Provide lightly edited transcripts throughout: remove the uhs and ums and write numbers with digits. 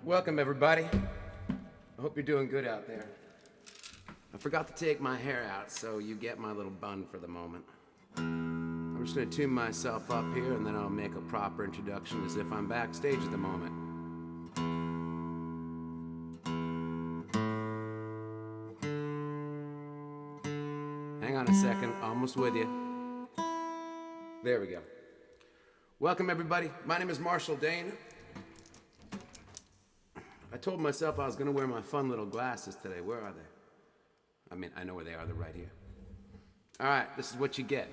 Welcome, everybody. I hope you're doing good out there. I forgot to take my hair out, so you get my little bun for the moment. I'm just going to tune myself up here, and then I'll make a proper introduction as if I'm backstage at the moment. Hang on a second, almost with you. There we go. Welcome, everybody. My name is Marshall Dane. I told myself I was going to wear my fun little glasses today. Where are they? I mean, I know where they are. They're right here. All right, this is what you get.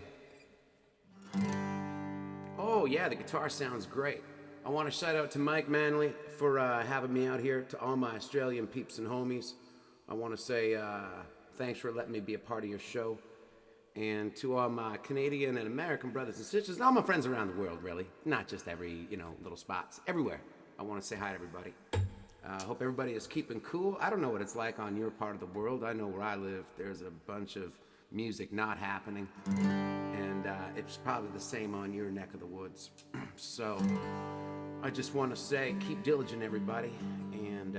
Oh, yeah, the guitar sounds great. I want to shout out to Mike Manley for having me out here. To all my Australian peeps and homies, I want to say thanks for letting me be a part of your show. And to all my Canadian and American brothers and sisters, and all my friends around the world, really. Not just every, little spots. Everywhere. I want to say hi to everybody. I hope everybody is keeping cool. I don't know what it's like on your part of the world. I know where I live, there's a bunch of music not happening. And it's probably the same on your neck of the woods. So I just want to say, keep diligent, everybody. And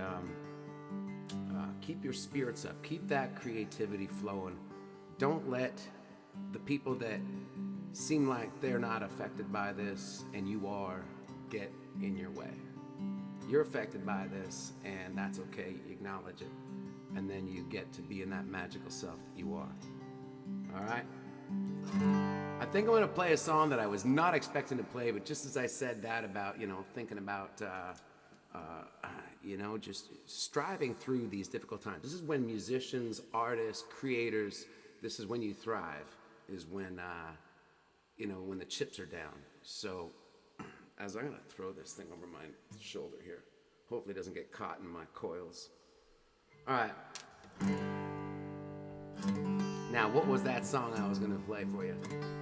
keep your spirits up. Keep that creativity flowing. Don't let the people that seem like they're not affected by this and you are get in your way. You're affected by this, and that's okay. You acknowledge it, and then you get to be in that magical self that you are. All right? I think I'm going to play a song that I was not expecting to play, but just as I said that about, thinking about, just striving through these difficult times. This is when musicians, artists, creators, this is when you thrive, is when, when the chips are down. So, as I'm gonna throw this thing over my shoulder here. Hopefully it doesn't get caught in my coils. All right. Now, what was that song I was gonna play for you?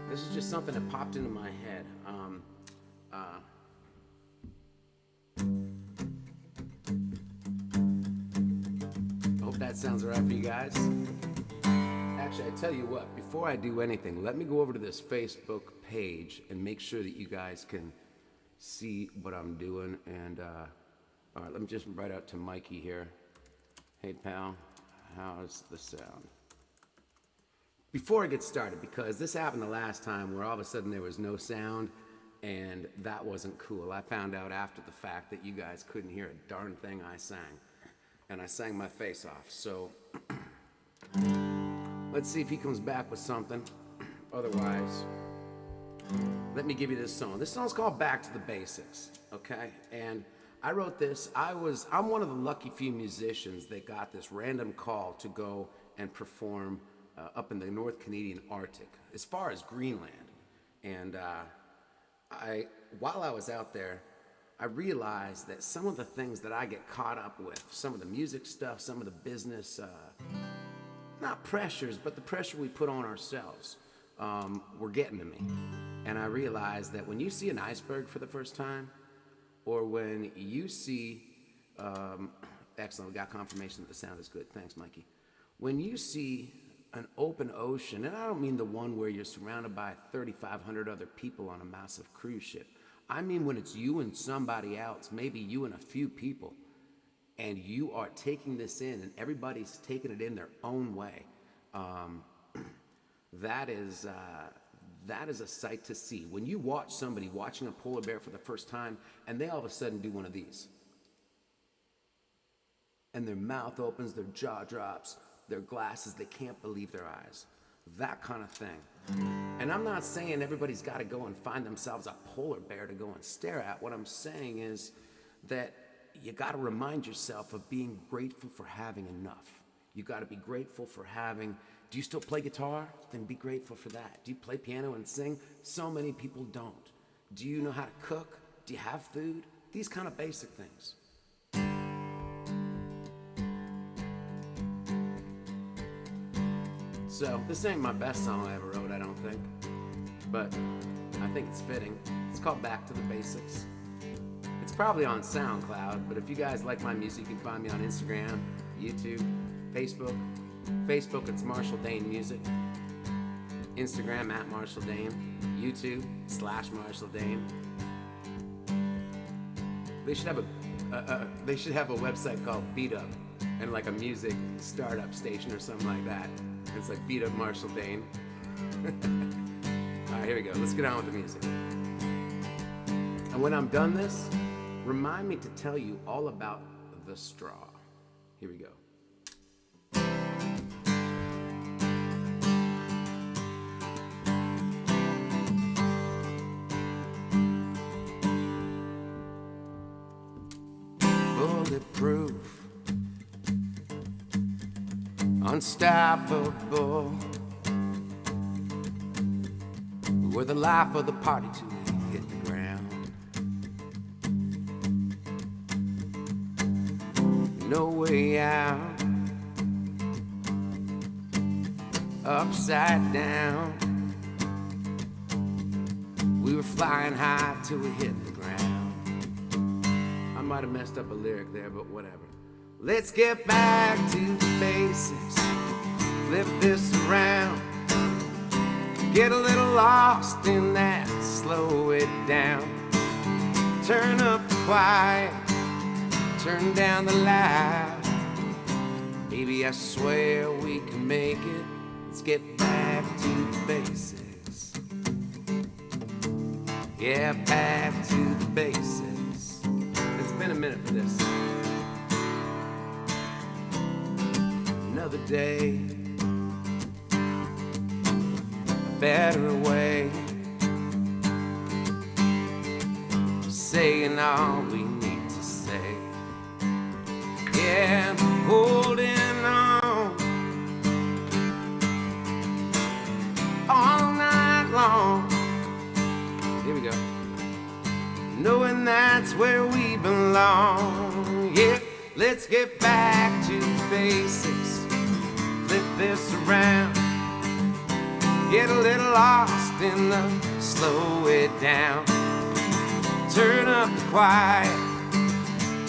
This is just something that popped into my head. I hope that sounds all right for you guys. Actually, I tell you what, before I do anything, let me go over to this Facebook page and make sure that you guys can see what I'm doing. And all right, let me just write out to Mikey here. Hey pal, how's the sound? Before I get started, because this happened the last time where all of a sudden there was no sound, and that wasn't cool. I found out after the fact that you guys couldn't hear a darn thing I sang, and I sang my face off. So let's see if he comes back with something. Otherwise, let me give you this song. This song's called Back to the Basics, okay? And I wrote this. I'm one of the lucky few musicians that got this random call to go and perform up in the North Canadian Arctic, as far as Greenland. And while I was out there, I realized that some of the things that I get caught up with, some of the music stuff, some of the business, not pressures, but the pressure we put on ourselves, were getting to me. And I realized that when you see an iceberg for the first time, or when you see, excellent, we got confirmation that the sound is good. Thanks, Mikey. When you see an open ocean, and I don't mean the one where you're surrounded by 3,500 other people on a massive cruise ship. I mean when it's you and somebody else, maybe you and a few people, and you are taking this in, and everybody's taking it in their own way. That is a sight to see. When you watch somebody watching a polar bear for the first time, and they all of a sudden do one of these, and their mouth opens, their jaw drops, their glasses, they can't believe their eyes. That kind of thing. And I'm not saying everybody's got to go and find themselves a polar bear to go and stare at. What I'm saying is that you got to remind yourself of being grateful for having enough. You got to be grateful for having. Do you still play guitar? Then be grateful for that. Do you play piano and sing? So many people don't. Do you know how to cook? Do you have food? These kind of basic things. So, this ain't my best song I ever wrote, I don't think. But I think it's fitting. It's called Back to the Basics. It's probably on SoundCloud, but if you guys like my music, you can find me on Instagram, YouTube, Facebook. Facebook, it's Marshall Dane Music. Instagram, @MarshallDane. YouTube, /Marshall Dane. They should have a They should have a website called Beat Up and like a music startup station or something like that. It's like Beat Up Marshall Dane. All right, here we go. Let's get on with the music. And when I'm done this, remind me to tell you all about the straw. Here we go. Bulletproof, unstoppable. We're the life of the party till we hit the ground. No way out, upside down. We were flying high till we hit the ground. I might have messed up a lyric there, but whatever. Let's get back to the basics. Flip this around. Get a little lost in that, slow it down. Turn up the quiet, turn down the loud. Baby, I swear we can make it. Let's get back to the basics. Yeah, back to the basics. It's been a minute for this. Another day, a better way, saying all we need to say. Yeah, holding on all night long. Here we go. Knowing that's where we belong. Yeah, let's get back to the basics. Flip this around. Get a little lost in the slow it down. Turn up the quiet,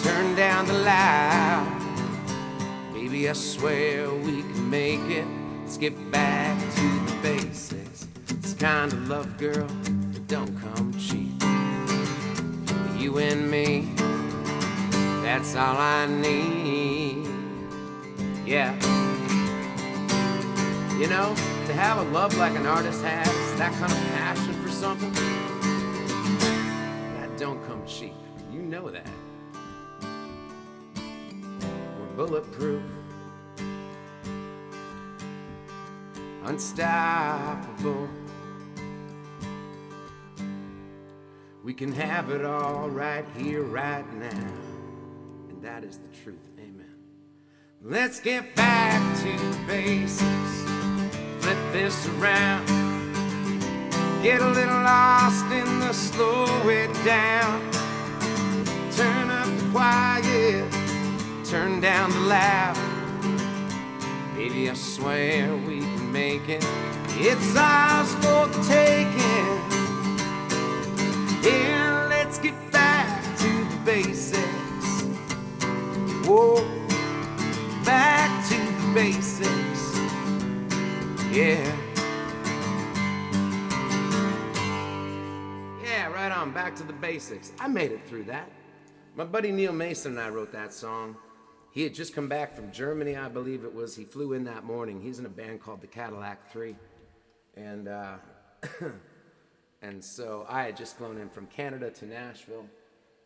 turn down the loud. Baby, I swear we can make it. Let's get back to the basics. This kind of love, girl, that don't come cheap. You and me, that's all I need. Yeah. You know, to have a love like an artist has, that kind of passion for something, that don't come cheap. You know that. We're bulletproof, unstoppable. We can have it all right here, right now. And that is the truth. Amen. Let's get back to basics. Flip this around. Get a little lost in the slow it down. Turn up the quiet, turn down the loud. Baby, I swear we can make it. It's ours for the taking. Yeah, let's get back to the basics. Whoa, back to the basics. Yeah. Yeah, right on, back to the basics. I made it through that. My buddy Neil Mason and I wrote that song. He had just come back from Germany, I believe it was. He flew in that morning. He's in a band called the Cadillac 3. And and so I had just flown in from Canada to Nashville,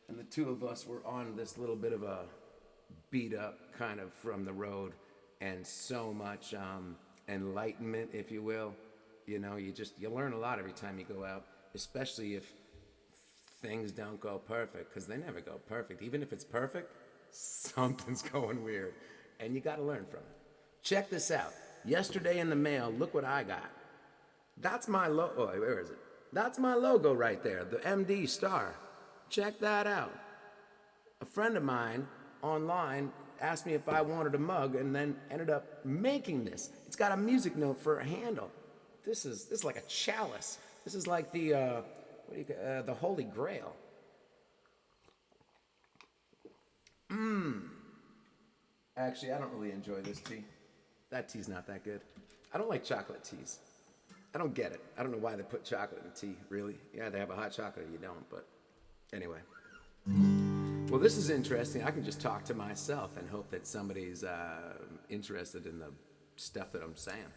and the two of us were on this little bit of a beat up kind of from the road, and so much enlightenment, if you will. You know, you learn a lot every time you go out, especially if things don't go perfect, because they never go perfect. Even if it's perfect, something's going weird, and you got to learn from it. Check this out. Yesterday in the mail, look what I got. That's my logo. Oh, where is it? That's my logo right there, the MD star. Check that out. A friend of mine online asked me if I wanted a mug, and then ended up making this. It's got a music note for a handle. This is like a chalice. This is like the the Holy Grail. Actually, I don't really enjoy this tea. That tea's not that good. I don't like chocolate teas. I don't get it. I don't know why they put chocolate in tea, really. Yeah, they have a hot chocolate or you don't, but anyway. Well, this is interesting. I can just talk to myself and hope that somebody's interested in the stuff that I'm saying.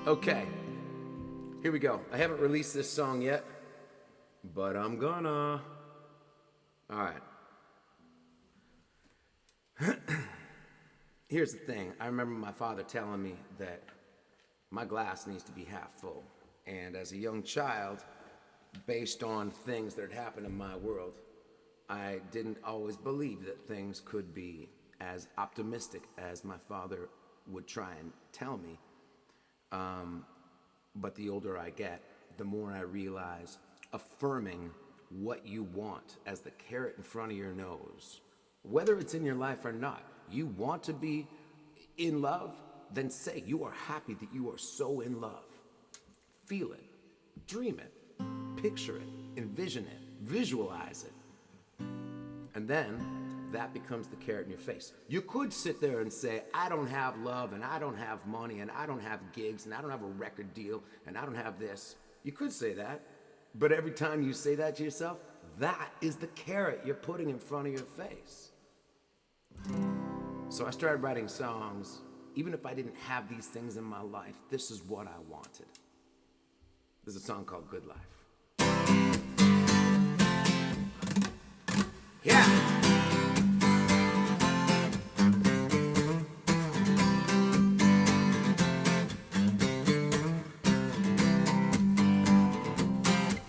Okay, here we go. I haven't released this song yet, but I'm gonna. All right. Here's the thing. I remember my father telling me that my glass needs to be half full. And as a young child, based on things that had happened in my world, I didn't always believe that things could be as optimistic as my father would try and tell me. But the older I get, the more I realize affirming what you want as the carrot in front of your nose, whether it's in your life or not, you want to be in love, then say you are happy that you are so in love. Feel it, dream it, picture it, envision it, visualize it. And then that becomes the carrot in your face. You could sit there and say, I don't have love, and I don't have money, and I don't have gigs, and I don't have a record deal, and I don't have this. You could say that, but every time you say that to yourself, that is the carrot you're putting in front of your face. So I started writing songs. Even if I didn't have these things in my life, this is what I wanted. There's a song called Good Life. Yeah.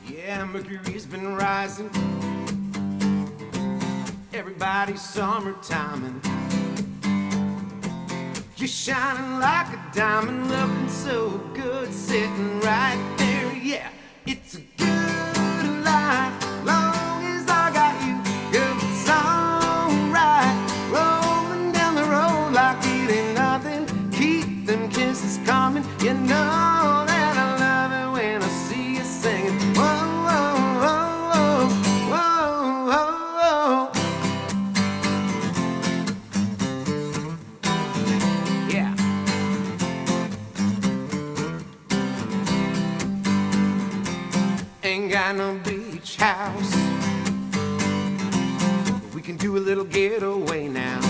Yeah, Mercury's been rising. Everybody's summertiming. You're shining like a diamond, looking so good, sitting right there. Yeah, it's a good life, long as I got you. Girl, it's alright, rolling down the road like it ain't nothing. Keep them kisses coming, you know that I love it when I see you singing. Whoa, whoa, whoa, whoa, whoa, whoa, whoa. Yeah. Ain't got no beach house, but we can do a little getaway now.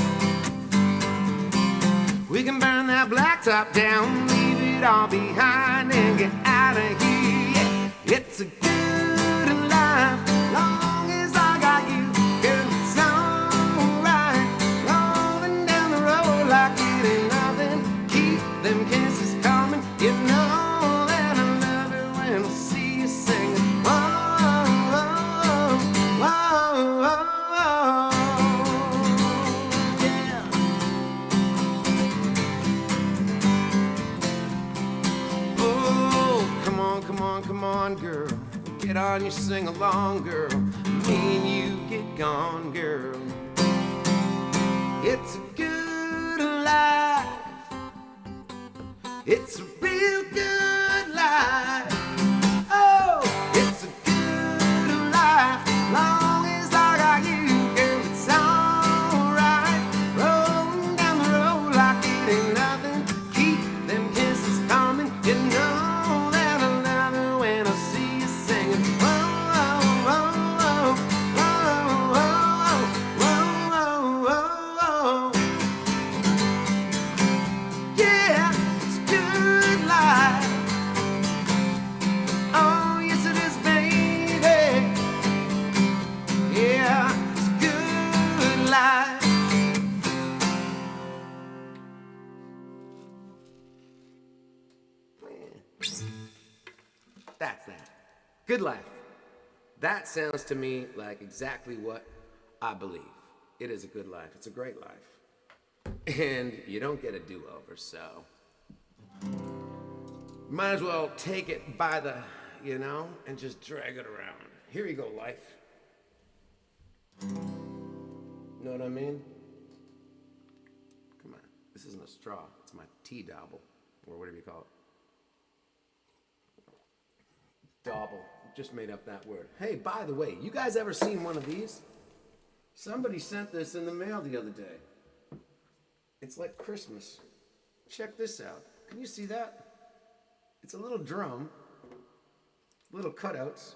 We can burn that blacktop down, leave it all behind and get out of here. Yeah. It's a good life, long as I got you. Girl, it's alright, rolling down the road like it ain't nothing. Keep them kisses coming, you know that I love it when I see you singing. Whoa, whoa, whoa, whoa, whoa. Yeah. Oh, come on, come on, come on, girl. Get on your sing-along, girl. Me and you get gone, girl. It's a good life. It's a real good life. Oh, it's a good life, long as I got you. Girl, it's alright, rolling down the road like it ain't nothing. Keep them kisses coming, you know that I love it when I see you singing. Whoa, whoa, whoa, whoa, whoa, whoa, whoa, whoa, whoa. Yeah, it's a good life. Oh, yes it is, baby. Yeah, it's a good life. That's that. Good life. That sounds to me like exactly what I believe. It is a good life. It's a great life. And you don't get a do-over, so might as well take it by the, and just drag it around. Here you go, life. Know what I mean? Come on. This isn't a straw. It's my tea dauble, or whatever you call it. Dauble. Just made up that word. Hey, by the way, you guys ever seen one of these? Somebody sent this in the mail the other day. It's like Christmas. Check this out. Can you see that? It's a little drum, little cutouts.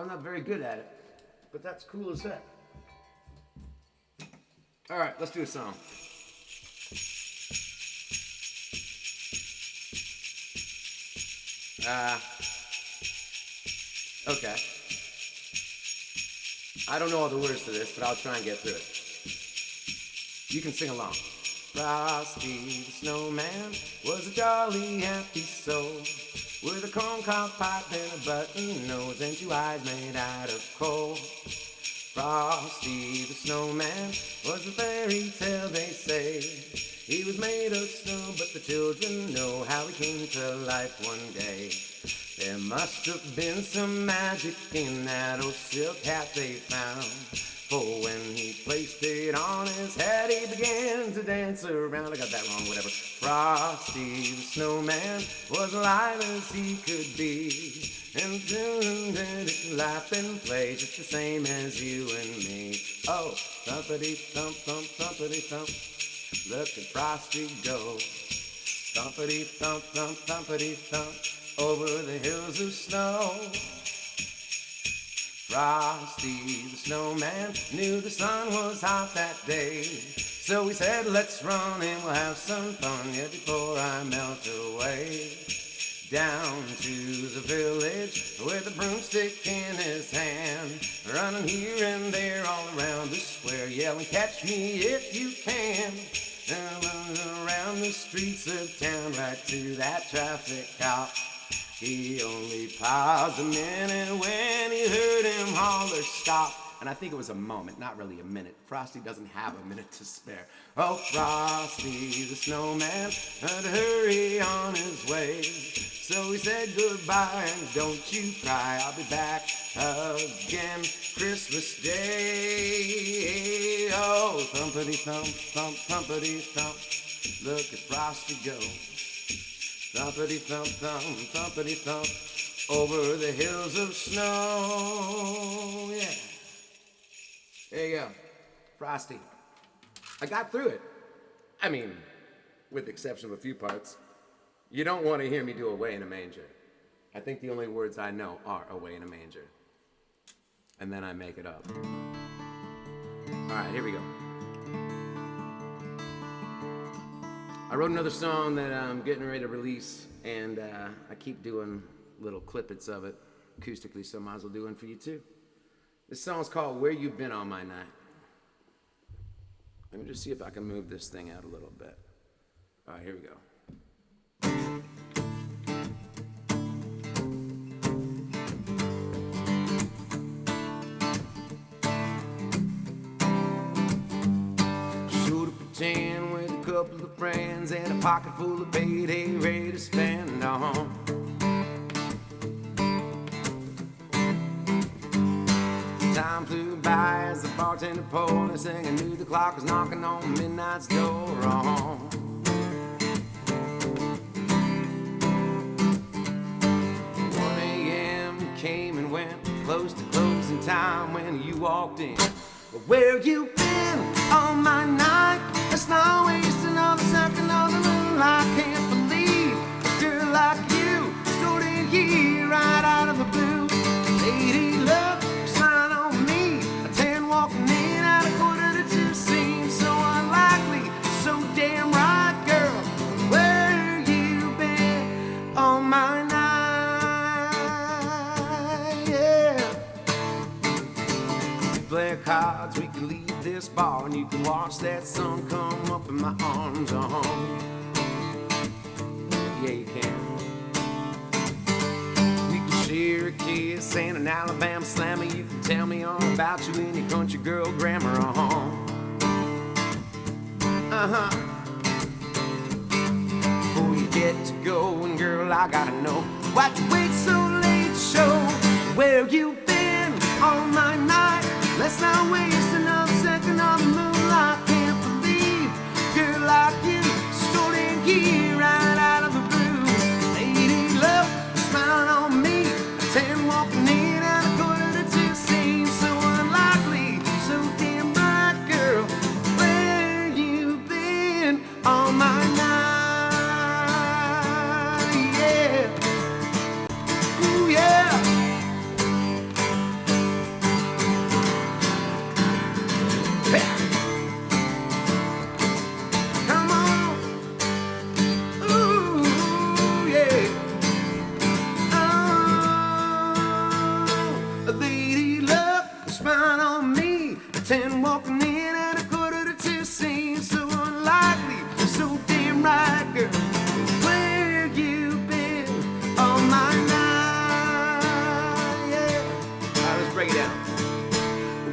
I'm not very good at it, but that's cool as heck. All right, let's do a song. Okay. I don't know all the words to this, but I'll try and get through it. You can sing along. Frosty the snowman was a jolly happy soul with a corncob pipe and a button nose and 2 eyes made out of coal. Frosty the snowman was a fairy tale, they say. He was made of snow, but the children know how he came to life one day. There must have been some magic in that old silk hat they found, for when he placed it on his head, he began to dance around. I got that wrong, whatever. Frosty the snowman was alive as he could be, and soon did it laugh and play just the same as you and me. Oh, thumpity thump, thump, thumpity thump, look at Frosty go. Thumpity thump, thump, thumpity thump, over the hills of snow. Frosty the snowman knew the sun was hot that day, so he said, let's run and we'll have some fun, yeah, before I melt away. Down to the village with a broomstick in his hand, running here and there all around the square, yelling, catch me if you can. And running around the streets of town right to that traffic cop. He only paused a minute when he heard him holler, stop. And I think it was a moment, not really a minute. Frosty doesn't have a minute to spare. Oh, Frosty the snowman had to hurry on his way. So he said goodbye and don't you cry, I'll be back again Christmas Day. Oh, thumpity thump, thump, thumpity thump, look at Frosty go. Thumpity thump, thump, thumpity thump, over the hills of snow. Yeah. There you go. Frosty. I got through it. I mean, with the exception of a few parts. You don't want to hear me do Away in a Manger. I think the only words I know are Away in a Manger. And then I make it up. All right, here we go. I wrote another song that I'm getting ready to release, and I keep doing little clippets of it acoustically, so I might as well do one for you too. This song's called Where You Been All My Night. Let me just see if I can move this thing out a little bit. All right, here we go. Showed up at 10 with a couple of friends and a pocket full of payday ready to spend on. Time flew by as the bartender poured and sang. I knew the clock was knocking on midnight's door. 1 a.m. came and went, close to closing time when you walked in. But where you been all my night? Let's not waste another second on the moonlight. Can't believe a girl like you stood in here right out of the blue. Lady luck, smile on me. A 10 walking in at 1:45 seems so unlikely, so damn right, girl. Where you been all my night? Yeah. Play cards, we can leave this bar and you can watch that sun come up in my arms. Yeah, you can. We can share a kiss and an Alabama slammer. You can tell me all about you in your country girl grammar. Before you get to go, and girl, I gotta know why'd you wait so late to show where you been all my night. Let's not waste another second on the moonlight. Can't believe a girl like you stood in here right out of the blue. Lady love, smiling on me. A 10 walking in at 1:45 seems so unlikely, so damn right, girl. Where you been all my night? Yeah. Ooh, yeah. on me. 10 walking in and a quarter to 2 seems so unlikely, so damn right, girl. Where you been all my night? Yeah. All right, let's break it down.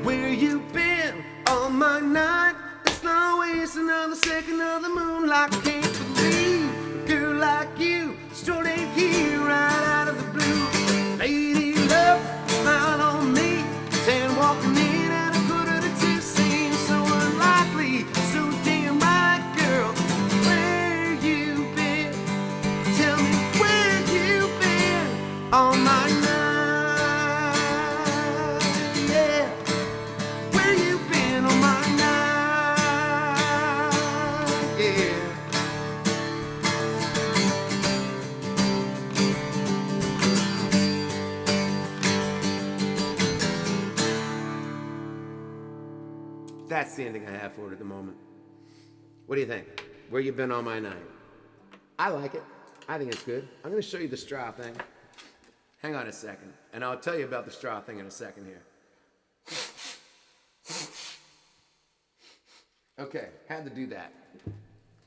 Where you been all my night? Let's not waste another second of the moonlight. Can't believe a girl like you strolling here right out of the blue. Lady love, smile on me. 10 walking in and a quarter to 2 seems so unlikely, so damn right, girl. Where you been? Tell me where you been all my night. Yeah. Where you been all my night? Yeah. That's the ending I have for it at the moment. What do you think? Where you been all my night? I like it. I think it's good. I'm going to show you the straw thing. Hang on a second, and I'll tell you about the straw thing in a second here. Okay, had to do that.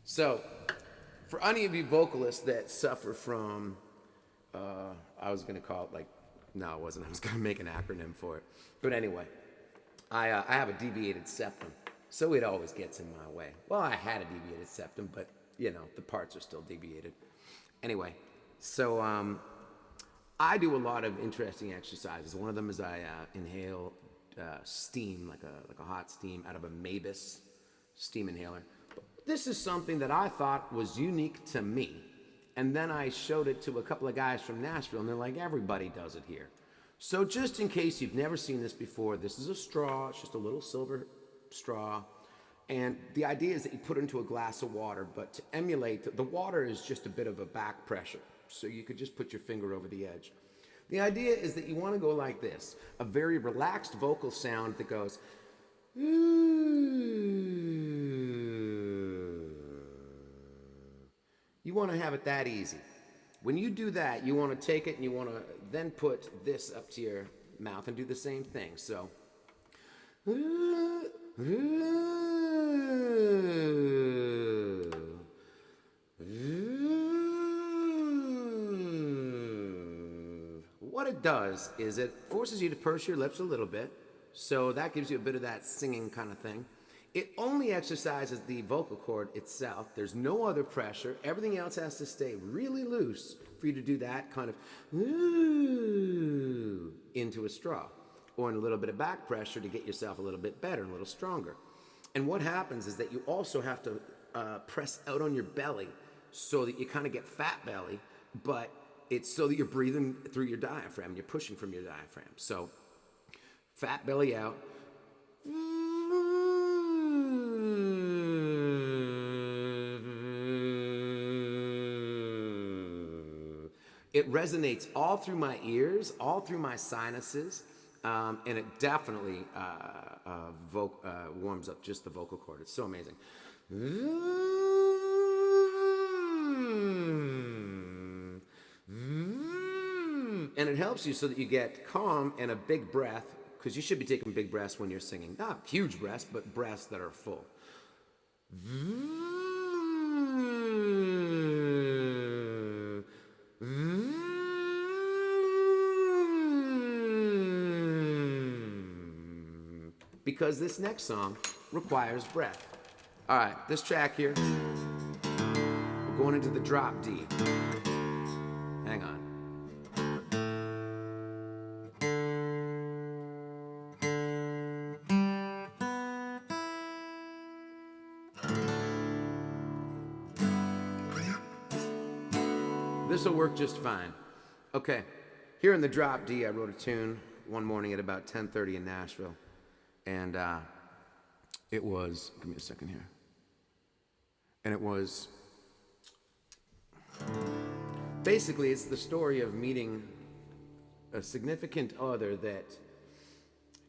So, for any of you vocalists that suffer from, I was going to call it like, no, it wasn't. I was going to make an acronym for it. But anyway, I have a deviated septum, so it always gets in my way. Well, I had a deviated septum, but, you know, the parts are still deviated. Anyway, so I do a lot of interesting exercises. One of them is I inhale steam, like a hot steam out of a Mavis steam inhaler. But this is something that I thought was unique to me. And then I showed it to a couple of guys from Nashville, and they're like, everybody does it here. So just in case you've never seen this before, this is a straw. It's just a little silver straw. And the idea is that you put it into a glass of water, but to emulate, the water is just a bit of a back pressure. So you could just put your finger over the edge. The idea is that you want to go like this, a very relaxed vocal sound that goes, you want to have it that easy. When you do that, you want to take it and you want to then put this up to your mouth and do the same thing. So, what it does is it forces you to purse your lips a little bit. So that gives you a bit of that singing kind of thing. It only exercises the vocal cord itself. There's no other pressure. Everything else has to stay really loose for you to do that kind of into a straw, or in a little bit of back pressure to get yourself a little bit better and a little stronger. And what happens is that you also have to press out on your belly so that you kind of get fat belly, but it's so that you're breathing through your diaphragm. You're pushing from your diaphragm. So fat belly out. It resonates all through my ears, all through my sinuses, and it definitely warms up just the vocal cord. It's so amazing. And it helps you so that you get calm and a big breath, because you should be taking big breaths when you're singing. Not huge breaths, but breaths that are full. Because this next song requires breath. All right, this track here, we're going into the drop D. Hang on. This will work just fine. Okay, here in the drop D, I wrote a tune one morning at about 10:30 in Nashville. And it was, give me a second here. And it was, basically it's the story of meeting a significant other that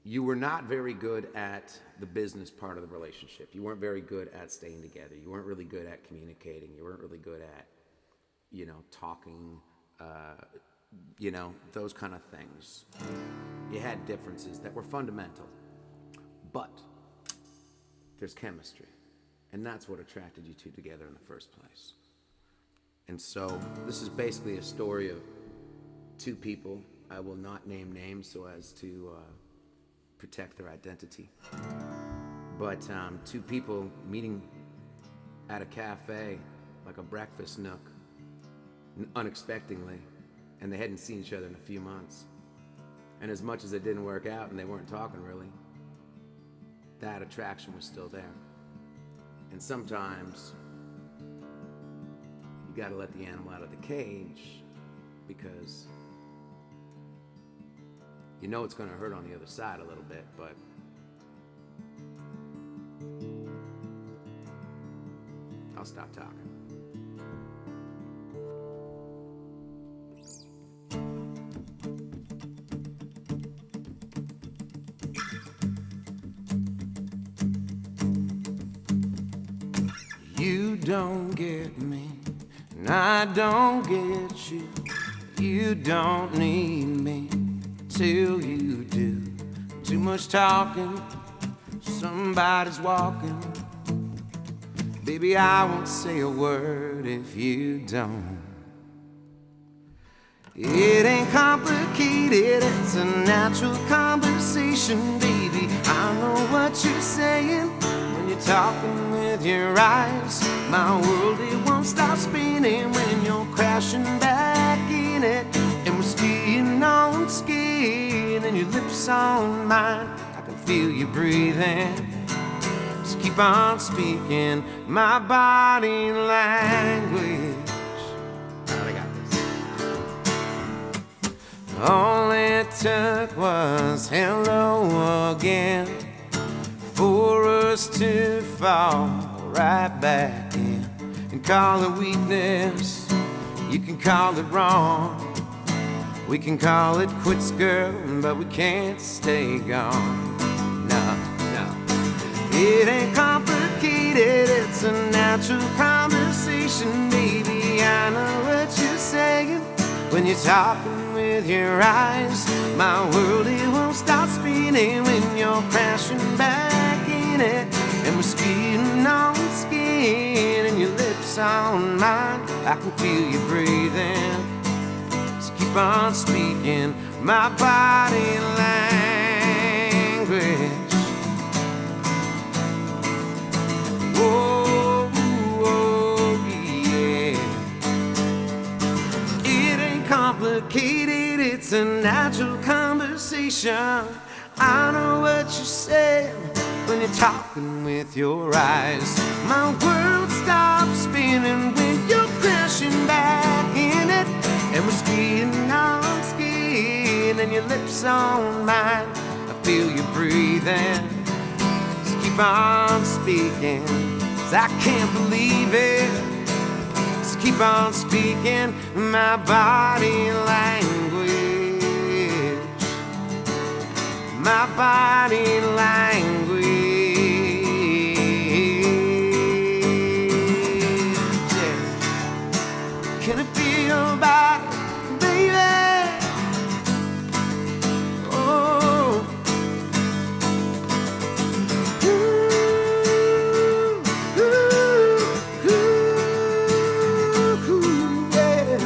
you were not very good at the business part of the relationship. You weren't very good at staying together. You weren't really good at communicating. You weren't really good at, you know, talking, you know, those kind of things. You had differences that were fundamental. but there's chemistry, and that's what attracted you two together in the first place. And so this is basically a story of two people. I will not name names so as to protect their identity. But two people meeting at a cafe, like a breakfast nook, unexpectedly, and they hadn't seen each other in a few months. And as much as it didn't work out and they weren't talking really, that attraction was still there. And sometimes you gotta let the animal out of the cage, because you know it's gonna hurt on the other side a little bit, but I'll stop talking. You don't get me, and I don't get you. You don't need me till you do. Too much talking, somebody's walking. Baby, I won't say a word if you don't. It ain't complicated, it's a natural conversation, baby. I know what you're saying when you're talking with your eyes. My world, it won't stop spinning when you're crashing back in it. And we're skiing on skin, and your lips on mine. I can feel you breathing. Just keep on speaking my body language. All right, I got this. All it took was hello again for us to fall right back in. And call it weakness, you can call it wrong. We can call it quits, girl, but we can't stay gone. No, no. It ain't complicated, it's a natural conversation, baby. I know what you're saying when you're talking with your eyes. My world, it won't stop spinning when you're crashing back in it. And we're skiing on skin, and your lips on mine. I can feel you breathing. So keep on speaking my body language. Oh, oh, yeah. It ain't complicated, it's a natural conversation. I know what you said when you're talking with your eyes. My world stops spinning when you're crashing back in it. And we're skiing on skin, and your lips on mine. I feel you breathing. Just keep on speaking, 'cause I can't believe it. Just keep on speaking my body language. My body language. Yeah. Can it be your body, baby? Oh. Ooh, ooh, ooh, yeah.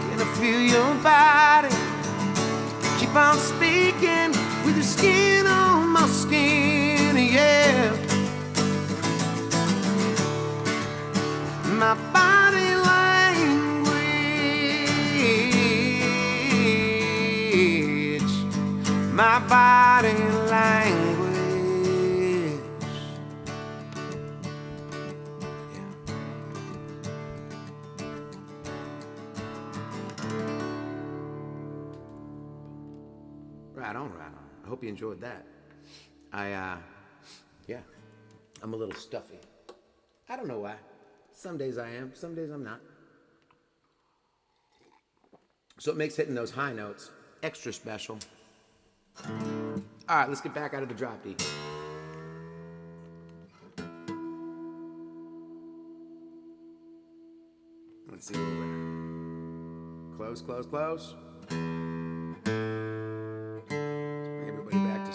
Can I feel your body? Keep on speaking with your skin on my skin, yeah. My body language. My body language. Yeah. Right on, right on. I hope you enjoyed that. Yeah, I'm a little stuffy. I don't know why. Some days I am, some days I'm not. So it makes hitting those high notes extra special. All right, let's get back out of the drop D. Let's see what we're. Close, close, close.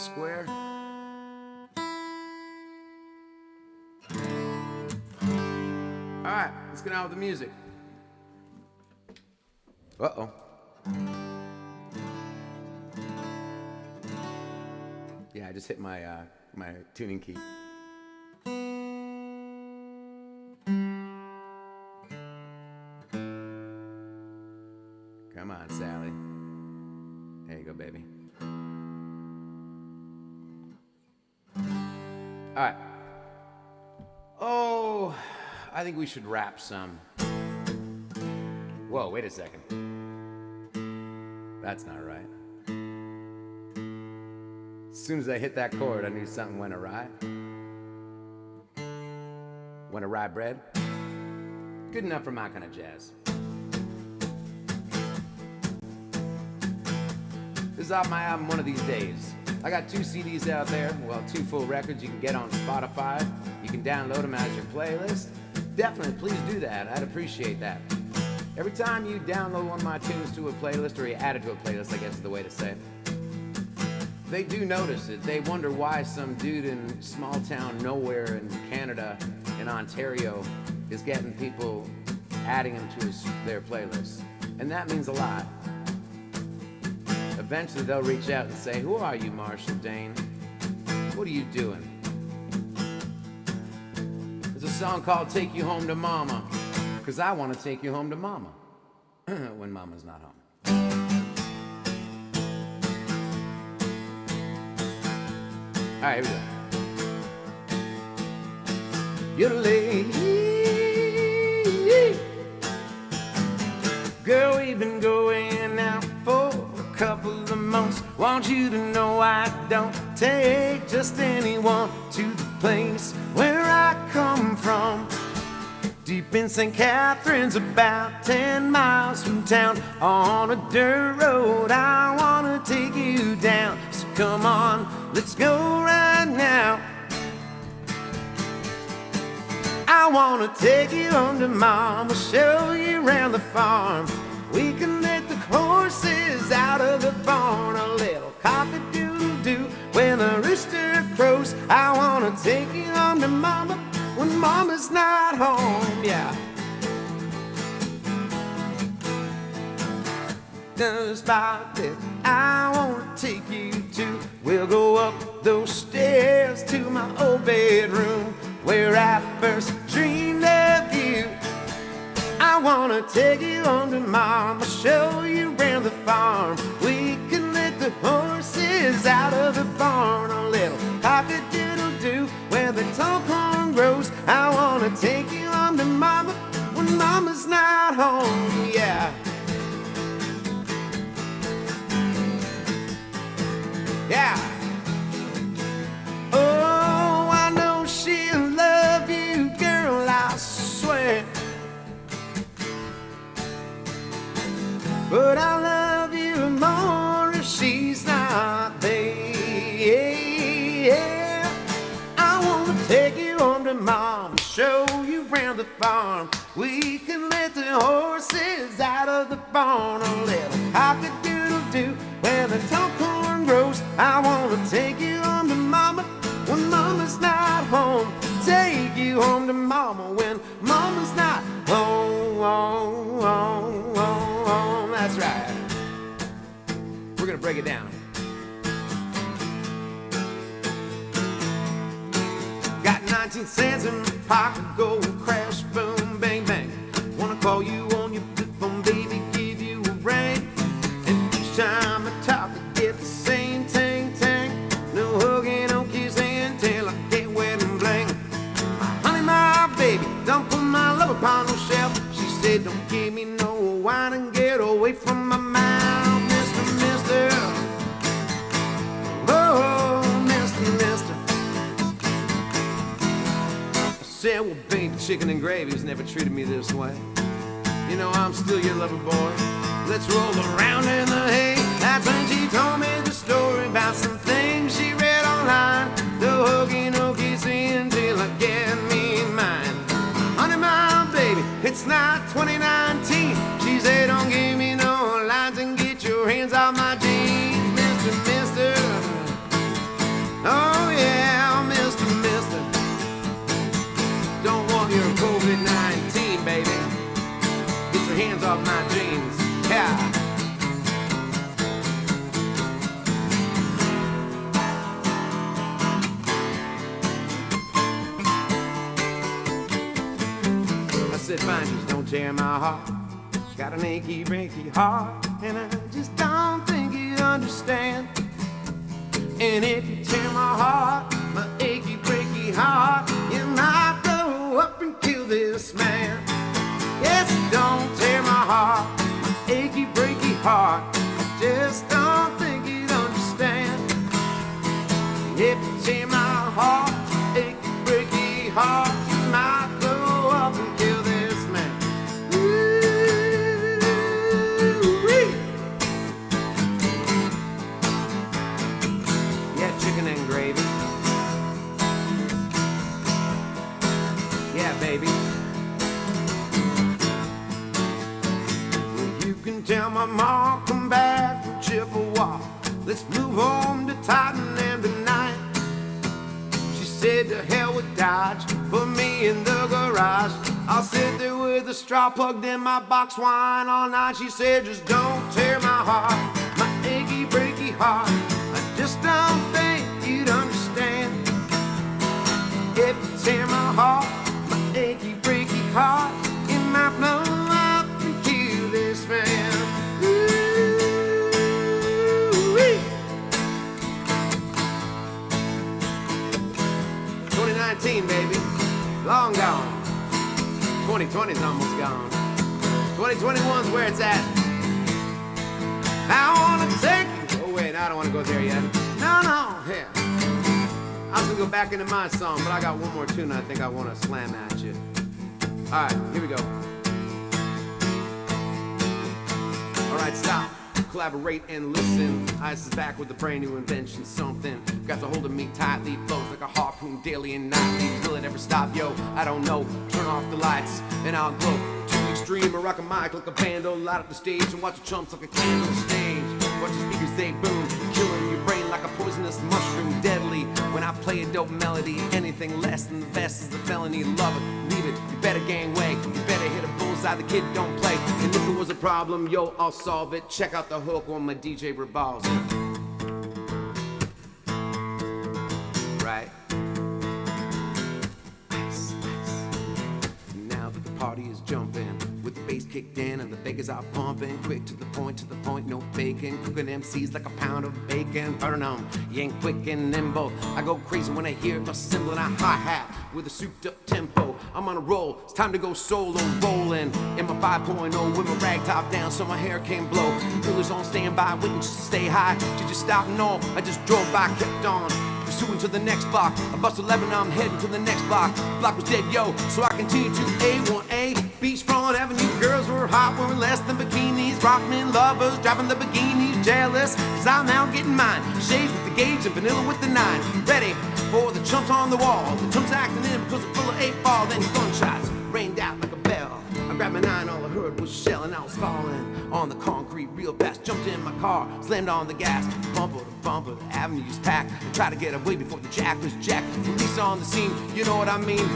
square. All right, let's get on with the music. Uh-oh. Yeah, I just hit my my tuning key. Come on, Sally. There you go, baby. All right. Oh, I think we should rap some. Whoa, wait a second. That's not right. As soon as I hit that chord, I knew something went awry. Went awry bread? Good enough for my kind of jazz. This is off my album One of These Days. I got 2 CDs out there, well, 2 full records you can get on Spotify. You can download them as your playlist. Definitely, please do that. I'd appreciate that. Every time you download one of my tunes to a playlist, or you add it to a playlist, I guess is the way to say it, they do notice it. They wonder why some dude in small town nowhere in Canada, in Ontario, is getting people adding them to their playlists. And that means a lot. Eventually they'll reach out and say, "Who are you, Marshall Dane? What are you doing?" There's a song called Take You Home to Mama, because I want to take you home to Mama when Mama's not home. All right, here we go. You're late. Girl, we've been going out for a couple of months. Want you to know I don't take just anyone to the place where I come from. Deep in St. Catherine's, about 10 miles from town, on a dirt road, I wanna take you down. So come on, let's go right now. I wanna take you home to Mama, show you around the farm. We can let the horses out of the barn, a little cock-a-doodle-doo when the rooster crows. I wanna take you home to Mama when Mama's not home, yeah. The spot that I wanna take you to, we'll go up those stairs to my old bedroom where I first dreamed of you. I wanna take you home to Mama, show you around the farm. We can let the horses out of the barn, a little cock-a-doodle-doo where the tall corn grows. I wanna take you home to Mama when Mama's not home, yeah. Yeah. Oh, I know she'll love you, girl, I swear. But I love you more if she's not there. I wanna take you home to Mom, show you around the farm. We can let the horses out of the barn, a little cock-a-doodle-doo where the tall corn grows. I wanna take you home to Mama when Mama's not home. Take you home to Mama when Mama's not home, home, home, home, home. That's right. We're gonna break it down. Got 19 cents in my pocket, go crash, boom, bang, bang. Wanna call you on your flip phone, baby, give you a ring. And each time I talk, I get the same tang, tang. No hugging, no kissing till I get wet and bling. My honey, my baby, don't put my love upon no shelf. She said, don't give me no wine and get away from my mouth, Mister, Mister. Oh, Mister, Mister. I said, well, baby, chicken and gravy's never treated me this way. You know, I'm still your lover boy. Let's roll around in the hay. That's when she told me the story about some things she read online. No hugging, no kissing until I get me mine. Honey, my baby, it's not 2019. She said, don't give me no lines and get your hands off my jeans, Mister, Mister. fine, just don't tear my heart. Got an achy, breaky heart, and I just don't think you understand. And if you tear my heart, my achy, breaky heart, you might go up and kill this man. Yes, don't tear my heart, my achy, breaky heart. I just don't think you'd understand. If you tear my heart, my achy, breaky heart, you might go up and kill this man. Ooh-wee. Yeah, chicken and gravy. Yeah, baby. You can tell my mom come back from Chippewa. Let's move home to Tottenham tonight. She said to hell with Dodge, put me in the garage. I'll sit there with a straw plugged in my box wine all night. She said just don't tear my heart, my achy breaky heart. I just don't think you'd understand. If you tear my heart, my achy breaky heart, it might blow up and kill this man. Ooh-wee. 2019, baby, long gone. 2020's almost gone. 2021's where it's at. I wanna take you. Oh wait, I don't wanna go there yet. No, here. I was gonna go back into my song, but I got one more tune I think I wanna slam at you. All right, here we go. All right, stop. Collaborate and listen. Ice is back with a brand new invention. Something grabs a hold of me tightly, flows like a harpoon daily and nightly. Will it ever stop, yo? I don't know. Turn off the lights and I'll glow. Too extreme, or rock a mic like a bando. Light up the stage and watch the chumps like a candle stage. Watch the speakers, they boom, killing your brain like a poisonous mushroom. Deadly when I play a dope melody. Anything less than the best is the felony. Love it, leave it, you better gangway. You better hit a bullseye, the kid don't play. And if it was a problem, yo, I'll solve it. Check out the hook on my DJ revolves it. Right? Ice, ice. Now that the party is jumping, with the bass kicked in and the Vegas are pumping, quick to the point, no faking. Cooking MCs like a pound of bacon. Burn 'em, you ain't quick and nimble. I go crazy when I hear a cymbal and a hi-hat with a souped up tempo. I'm on a roll, it's time to go solo rolling. In my 5.0 with my rag top down so my hair can't blow. Killers on standby, waiting just to stay high. Did you stop? No, I just drove by, kept on. Pursuing to the next block. I bust 11, I'm heading to the next block. Block was dead, yo, so I continued to A1A. Beachfront Avenue, girls were hot, wearing less than bikinis. Rockmen, lovers, driving the bikinis, jealous, cause I'm now getting mine. Shades with the gauge and vanilla with the 9. Ready for the chumps on the wall. The chumps acting in because they're full of 8-ball. Then gunshots rained out like a bell. I grabbed my 9, all I heard was shell, and I was falling on the concrete real fast. Jumped in my car, slammed on the gas. Bumper to bumper, the avenue's packed. I tried to get away before the jack was jacked. Police on the scene, you know what I mean.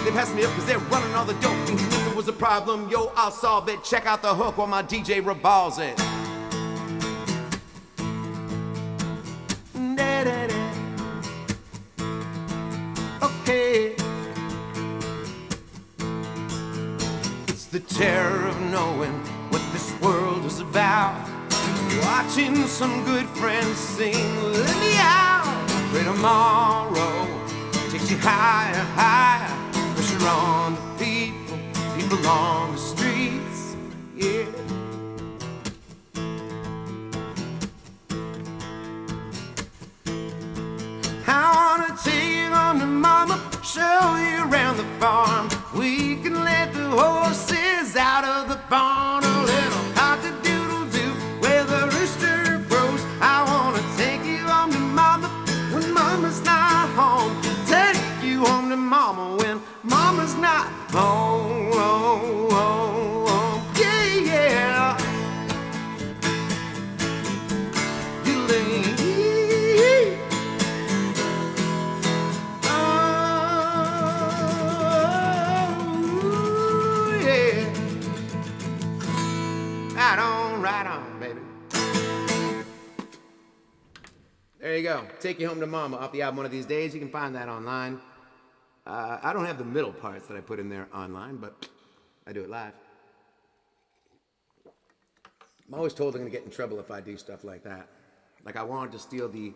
They passed me up because they're running all the dope. If it was a problem, yo, I'll solve it. Check out the hook while my DJ revolves it. Okay. It's the terror of knowing what this world is about. Watching some good friends sing, let me out. Pray tomorrow takes you higher, higher. Pressure on the people, people on the streets, yeah. I wanna take you on to mama, show you around the farm. We can let the horses out of the barn. A little cock-a-doodle-doo where the rooster crows. I wanna take you home to mama when mama's not home. Take you home to mama when mama's not home, home, home, home. Yeah, yeah. Right on, baby. There you go. Take You Home to Mama off the album One of These Days. You can find that online. I don't have the middle parts that I put in there online, but I do it live. I'm always told I'm gonna get in trouble if I do stuff like that. Like I wanted to steal the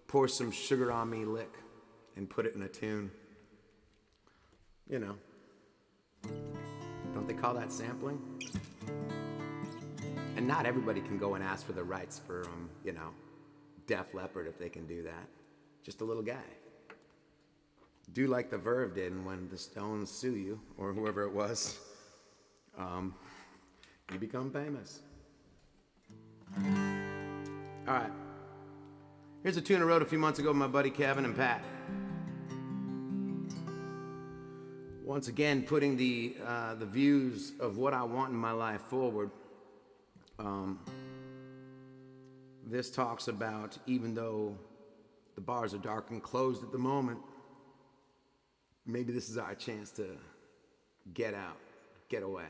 pour some sugar on me lick and put it in a tune. You know. Don't they call that sampling? And not everybody can go and ask for the rights for, Def Leppard if they can do that. Just a little guy. Do like the Verve did, and when the Stones sue you, or whoever it was, you become famous. All right. Here's a tune I wrote a few months ago with my buddy Kevin and Pat. Once again, putting the views of what I want in my life forward. This talks about, even though the bars are dark and closed at the moment, maybe this is our chance to get out, get away.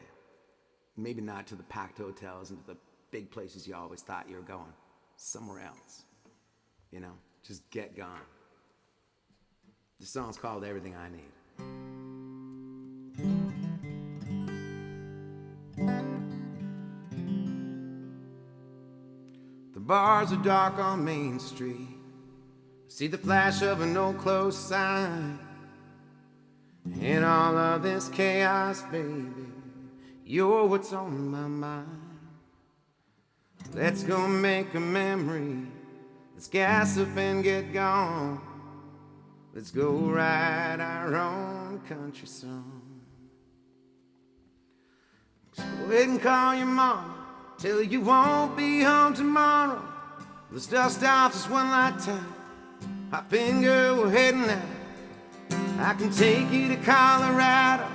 Maybe not to the packed hotels and to the big places you always thought you were going. Somewhere else. Just get gone. The song's called Everything I Need. The bars are dark on Main Street. See the flash of an old closed sign. In all of this chaos, baby, you're what's on my mind. Let's go make a memory. Let's gas up and get gone. Let's go write our own country song. So go ahead and call your mama, tell her you won't be home tomorrow. Let's dust off this one lifetime. Hop in, girl, we're heading out. I can take you to Colorado,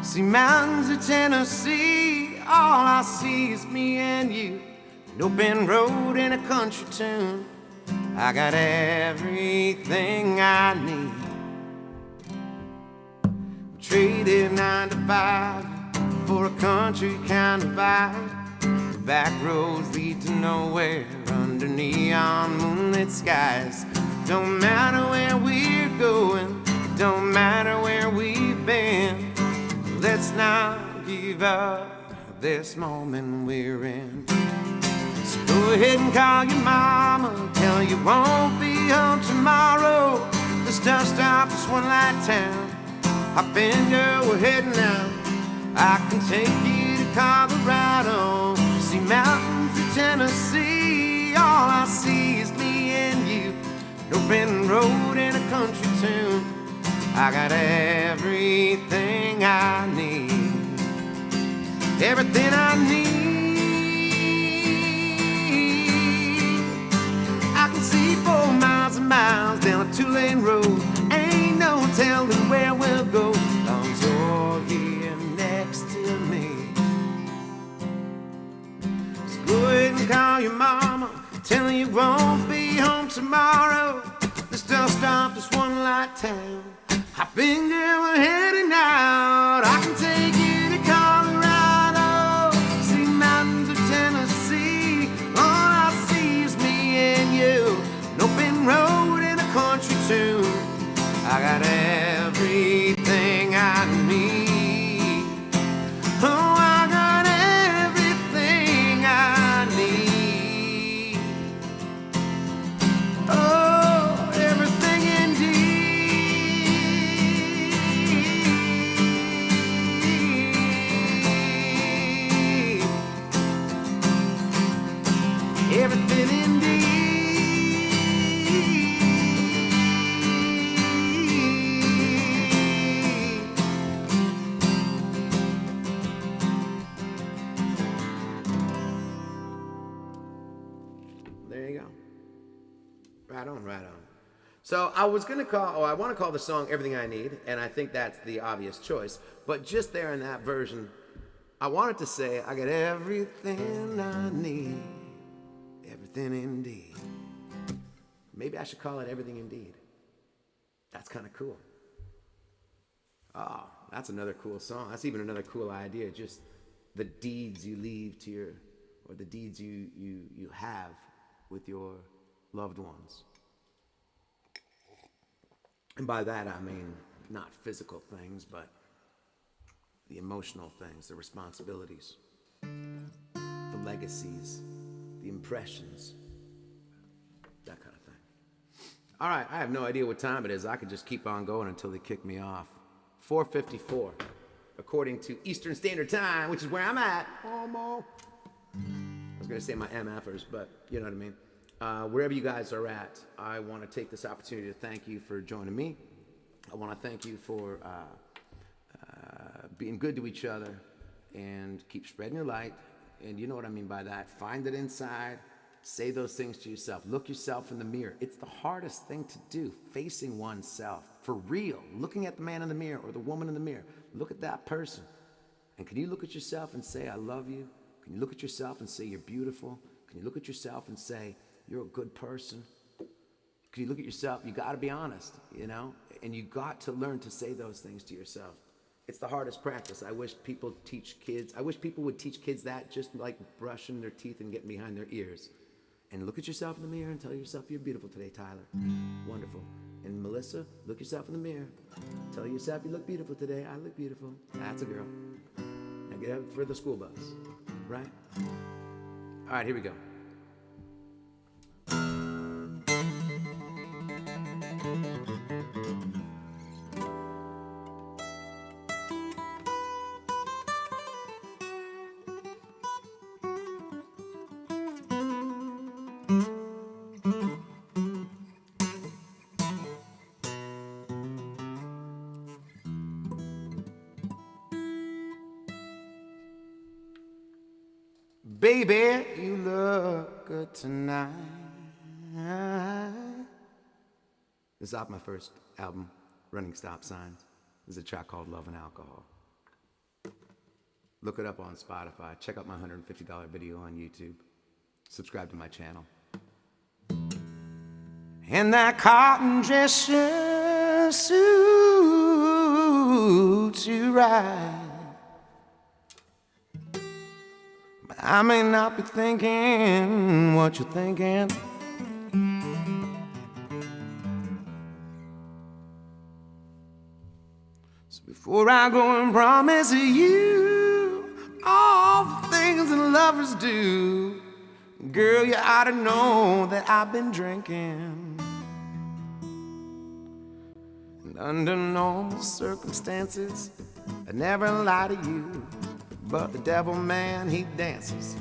see mountains of Tennessee. All I see is me and you, an open road and a country tune. I got everything I need. Traded 9 to 5 for a country kind of vibe. The back roads lead to nowhere under neon moonlit skies. Don't matter where we're going, don't matter where we've been. Let's not give up this moment we're in. So go ahead and call your mama, tell her you won't be home tomorrow. Let's dust off this one light town. Hop in, girl, we're heading out. I can take you to Colorado, see mountains of Tennessee. All I see is me and you, an open road and a country tune. I got everything I need, everything I need. I can see 4 miles and miles down a 2-lane road. Ain't no telling where we'll go, long as you're here next to me. So go ahead and call your mama, tell her you won't be home tomorrow. Let's dust off this one light town. Hop in, girl, we're heading out. I can take you to Colorado, see mountains of Tennessee. All I see is me and you, an open road and a country tune. I got everything I need. Oh, I got everything I need. Oh, everything indeed. Everything indeed. There you go. Right on, right on. So I want to call the song Everything I Need, and I think that's the obvious choice. But just there in that version, I wanted to say, I got everything I need. Everything indeed. Maybe I should call it Everything Indeed. That's kind of cool. Oh, that's another cool song. That's even another cool idea. Just the deeds you leave to your, or the deeds you have with your loved ones. And by that I mean not physical things, but the emotional things, the responsibilities, the legacies, the impressions, that kind of thing. All right, I have no idea what time it is. I could just keep on going until they kick me off. 4:54, according to Eastern Standard Time, which is where I'm at. Almost. I was gonna say my MFers, but you know what I mean. Wherever you guys are at, I want to take this opportunity to thank you for joining me. I want to thank you for being good to each other and keep spreading your light. And you know what I mean by that. Find it inside. Say those things to yourself. Look yourself in the mirror. It's the hardest thing to do, facing oneself. For real. Looking at the man in the mirror or the woman in the mirror. Look at that person. And can you look at yourself and say, I love you? Can you look at yourself and say, you're beautiful? Can you look at yourself and say, you're a good person? Can you look at yourself? You got to be honest, you know? And you got to learn to say those things to yourself. It's the hardest practice. I wish people would teach kids that, just like brushing their teeth and getting behind their ears. And look at yourself in the mirror and tell yourself you're beautiful today, Tyler. Wonderful. And Melissa, look yourself in the mirror. Tell yourself you look beautiful today. I look beautiful. That's a girl. Now get up for the school bus, right? All right, here we go. Baby, you look good tonight. This is off my first album, Running Stop Signs. This is a track called Love and Alcohol. Look it up on Spotify. Check out my $150 video on YouTube. Subscribe to my channel. And that cotton dress sure suits you right. I may not be thinking what you're thinking. So before I go and promise you all the things that lovers do, girl, you ought to know that I've been drinking. And under normal circumstances, I'd never lie to you. But the devil, man, he dances.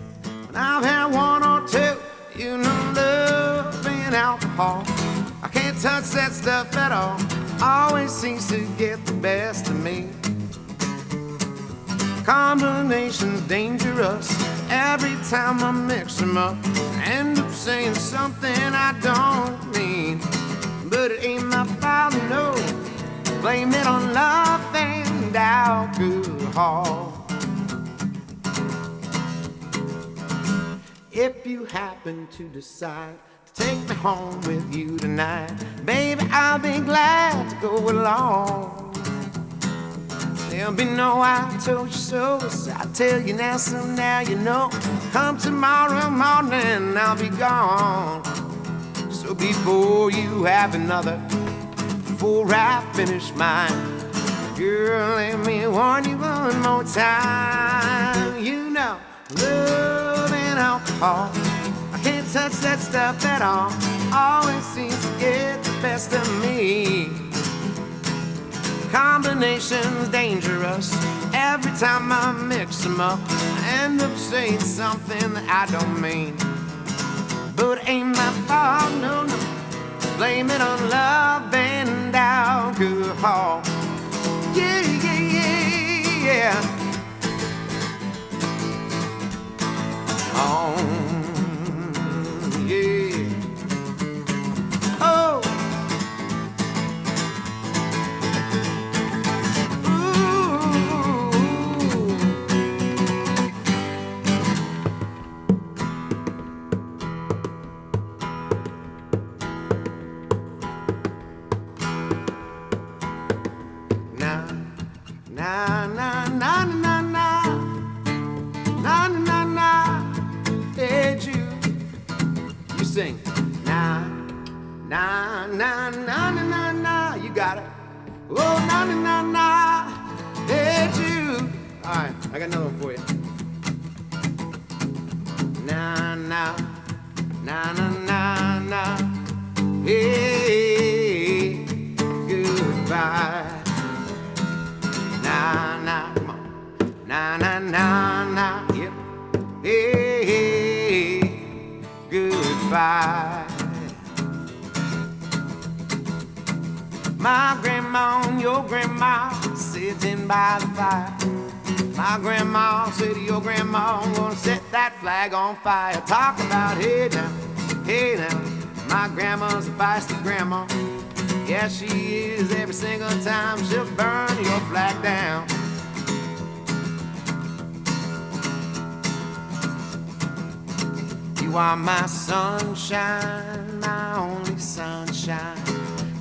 When I've had one or two, you know, love and alcohol, I can't touch that stuff at all. Always seems to get the best of me. Combination's dangerous. Every time I mix them up, I end up saying something I don't mean. But it ain't my fault, no. Blame it on love and alcohol. If you happen to decide to take me home with you tonight, baby, I'll be glad to go along. There'll be no I told you so, so I'll tell you now, so now you know. Come tomorrow morning, I'll be gone. So before you have another, before I finish mine, girl, let me warn you one more time. You know, love and alcohol, I can't touch that stuff at all. Always seems to get the best of me. Combination's dangerous. Every time I mix them up, I end up saying something that I don't mean. But it ain't my fault, no, no. Blame it on love and alcohol. Yeah, yeah, yeah, yeah. Oh, yeah. Oh. Na na na na na na na na. Hey Jude, you sing. Na na na na na na. You got it. Oh na na na na. Hey Jude. I got another one for you. Na na na na na na. Hey, goodbye. Na na, come on. Na na na na. Yep. Hey, goodbye. My grandma and your grandma sitting by the fire. My grandma said to your grandma, I'm gonna set that flag on fire. Talk about hey now, hey now. My grandma's a feisty grandma. Yeah, she is. Every single time she'll burn your flag down. You are my sunshine, my only sunshine.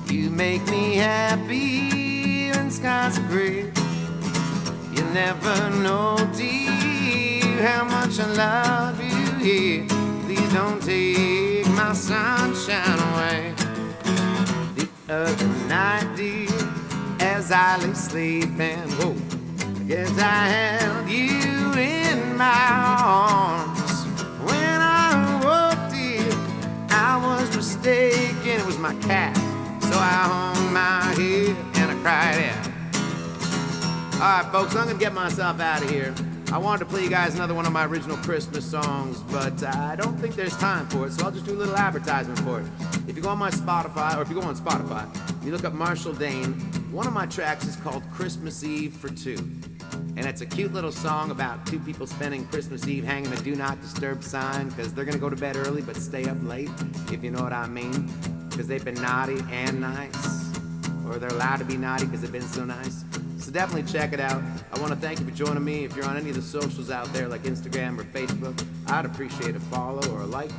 You make me happy when skies are gray. You never know, dear, how much I love you here. Please don't take my sunshine away. The other night, dear, as I lay sleeping, whoa, I guess I held you in my arms. When I woke, dear, I was mistaken. It was my cat. So I hung my head and I cried out. All right, folks, I'm gonna get myself out of here. I wanted to play you guys another one of my original Christmas songs, but I don't think there's time for it, so I'll just do a little advertisement for it. If you go on my Spotify, or if you go on Spotify, you look up Marshall Dane, one of my tracks is called Christmas Eve for Two. And it's a cute little song about two people spending Christmas Eve hanging a do not disturb sign because they're gonna go to bed early but stay up late, if you know what I mean. Because they've been naughty and nice, or they're allowed to be naughty because they've been so nice. So definitely check it out. I want to thank you for joining me. If you're on any of the socials out there like Instagram or Facebook, I'd appreciate a follow or a like.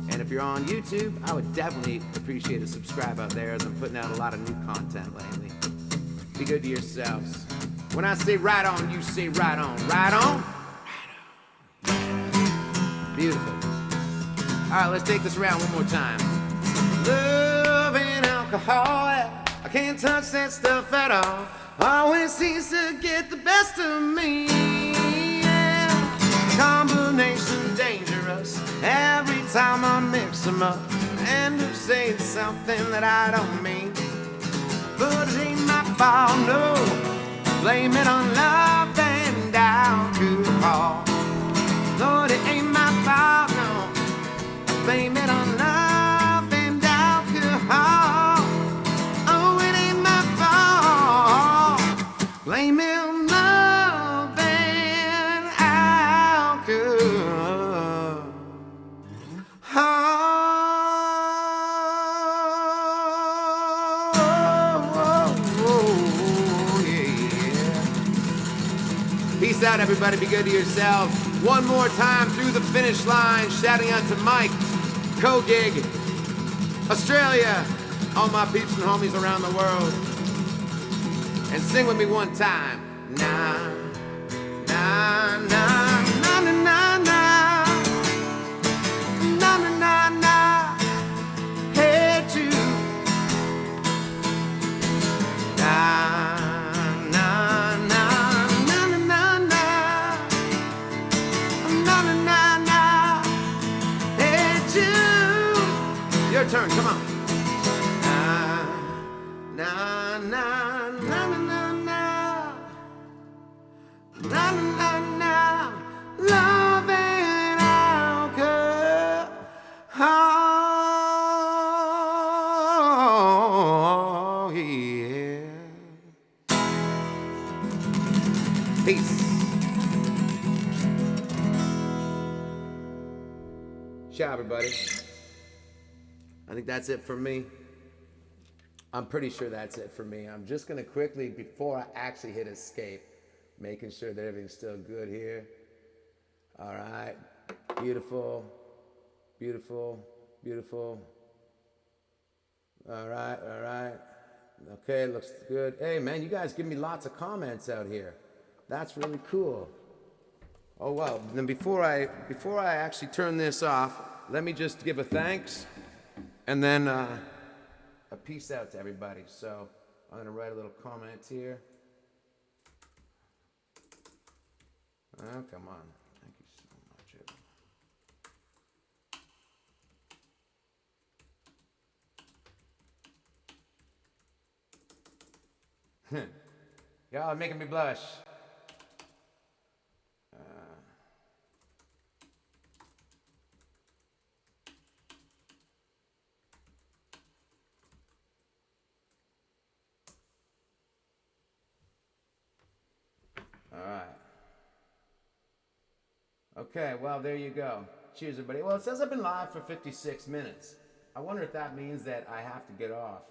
And if you're on YouTube, I would definitely appreciate a subscribe out there, as I'm putting out a lot of new content lately. Be good to yourselves. When I say right on, you say right on. Right on? Right on. Beautiful. All right, let's take this around one more time. Love and alcohol, I can't touch that stuff at all. Always seems to get the best of me, yeah. Combination dangerous. Every time I mix them up, I end up saying something that I don't mean. But it ain't my fault, no. Blame it on love and alcohol. Lord, it ain't my fault, no. Blame it on love and alcohol. Oh, it ain't my fault. Blame it on love and alcohol. Peace out, everybody. Be good to yourselves. One more time through the finish line, shouting out to Mike, Co-Gig, Australia, all my peeps and homies around the world. And sing with me one time. Na, na, na, na, na, na, na. Na, na, na, na. Hey, Jude. Na. Your turn, come on. Na, na, na, na, na, na. Na, na, na, na. Love and alcohol. Yeah. Peace. Ciao, everybody. I think that's it for me. I'm pretty sure that's it for me. I'm just gonna quickly, before I actually hit escape, making sure that everything's still good here. All right, beautiful, beautiful, beautiful. All right, all right. Okay, looks good. Hey man, you guys give me lots of comments out here. That's really cool. Oh well, then before I actually turn this off, let me just give a thanks. And then a peace out to everybody. So I'm going to write a little comment here. Oh, come on. Thank you so much. Y'all are making me blush. All right. Okay, well, there you go. Cheers, everybody. Well, it says I've been live for 56 minutes. I wonder if that means that I have to get off.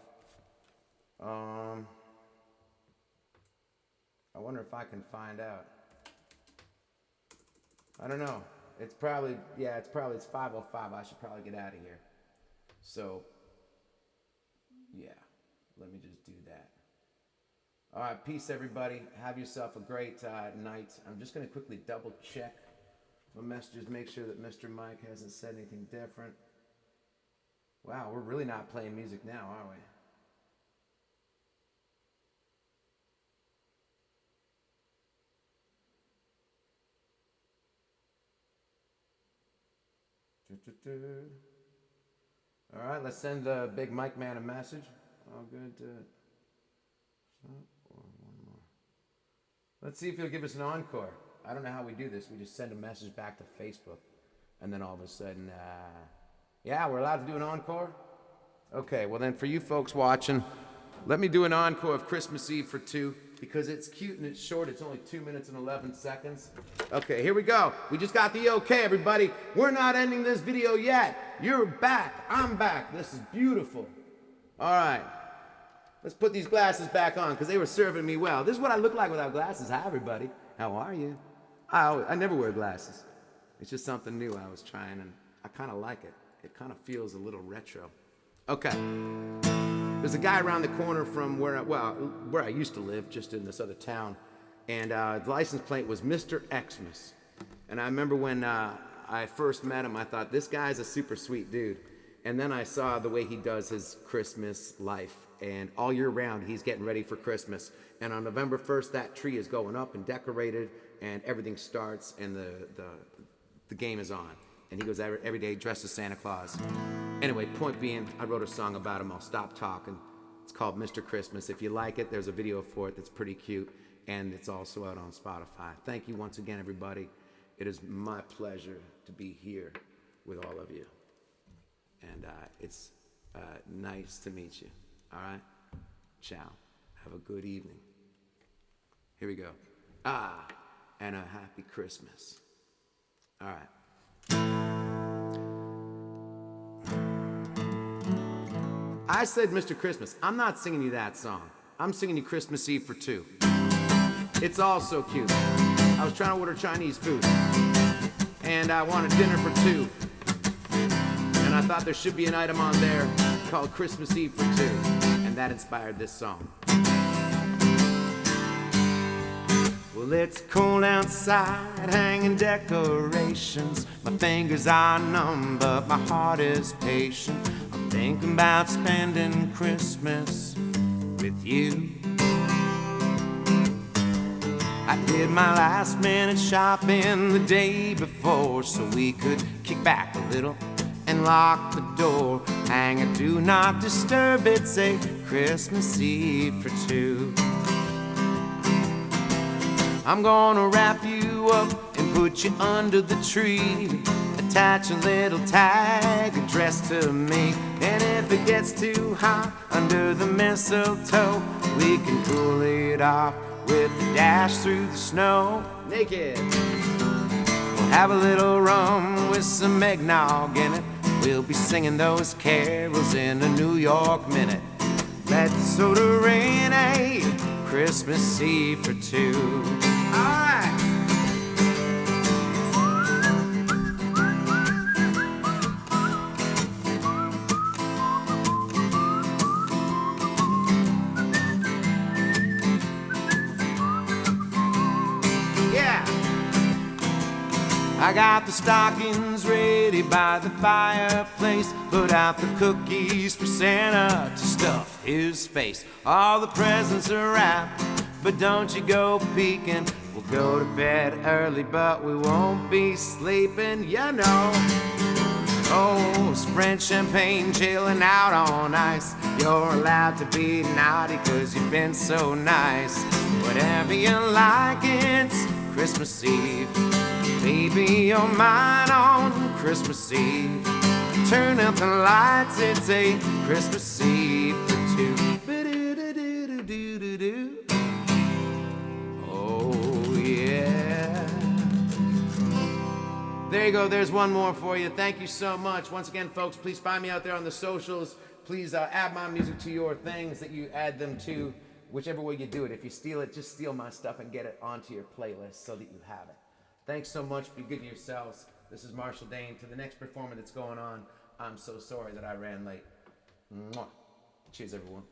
I wonder if I can find out. I don't know. It's probably, it's 5:05. I should probably get out of here. So, yeah, let me just do that. All right, peace, everybody. Have yourself a great night. I'm just going to quickly double check my messages, make sure that Mr. Mike hasn't said anything different. Wow, we're really not playing music now, are we? All right, let's send the big Mike man a message. All good. Let's see if he'll give us an encore. I don't know how we do this. We just send a message back to Facebook, and then all of a sudden, yeah, we're allowed to do an encore? Okay, well then for you folks watching, let me do an encore of Christmas Eve for 2, because it's cute and it's short. It's only 2 minutes and 11 seconds. Okay, here we go. We just got the okay, everybody. We're not ending this video yet. You're back. I'm back. This is beautiful. All right. Let's put these glasses back on, because they were serving me well. This is what I look like without glasses. Hi, everybody. How are you? I never wear glasses. It's just something new I was trying, and I kind of like it. It kind of feels a little retro. Okay. There's a guy around the corner from where I used to live, just in this other town, and the license plate was Mr. Xmas. And I remember when I first met him, I thought, this guy's a super sweet dude. And then I saw the way he does his Christmas life. And all year round, he's getting ready for Christmas. And on November 1st, that tree is going up and decorated, and everything starts, and the game is on. And he goes every day dressed as Santa Claus. Anyway, point being, I wrote a song about him. I'll stop talking. It's called Mr. Christmas. If you like it, there's a video for it that's pretty cute, and it's also out on Spotify. Thank you once again, everybody. It is my pleasure to be here with all of you. And it's nice to meet you. All right? Ciao. Have a good evening. Here we go. And a happy Christmas. All right. I said Mr. Christmas. I'm not singing you that song. I'm singing you Christmas Eve for 2. It's all so cute. I was trying to order Chinese food, and I wanted dinner for 2. And I thought there should be an item on there called Christmas Eve for 2, and that inspired this song. Well, it's cold outside, hanging decorations. My fingers are numb, but my heart is patient. I'm thinking about spending Christmas with you. I did my last minute shopping the day before, so we could kick back a little and lock the door. Hang a do not disturb, it's a Christmas Eve for 2. I'm gonna wrap you up and put you under the tree. Attach a little tag addressed to me. And if it gets too hot under the mistletoe, we can cool it off with a dash through the snow. Naked. We'll have a little rum with some eggnog in it. We'll be singing those carols in a New York minute. Let the soda rain, a Christmas Eve for 2. All right. Yeah. I got the stockings ready by the fireplace. Put out the cookies for Santa to stuff his face. All the presents are wrapped, but don't you go peeking. We'll go to bed early, but we won't be sleeping, you know. Oh, it's French champagne chilling out on ice. You're allowed to be naughty 'cause you've been so nice. Whatever you like, it's Christmas Eve. Baby, you're mine on Christmas Eve. Turn up the lights, it's a Christmas Eve for two. Oh, yeah. There you go, there's one more for you. Thank you so much. Once again, folks, please find me out there on the socials. Please add my music to your things that you add them to, whichever way you do it. If you steal it, just steal my stuff and get it onto your playlist so that you have it. Thanks so much. Be good to yourselves. This is Marshall Dane. To the next performance that's going on, I'm so sorry that I ran late. Mwah. Cheers, everyone.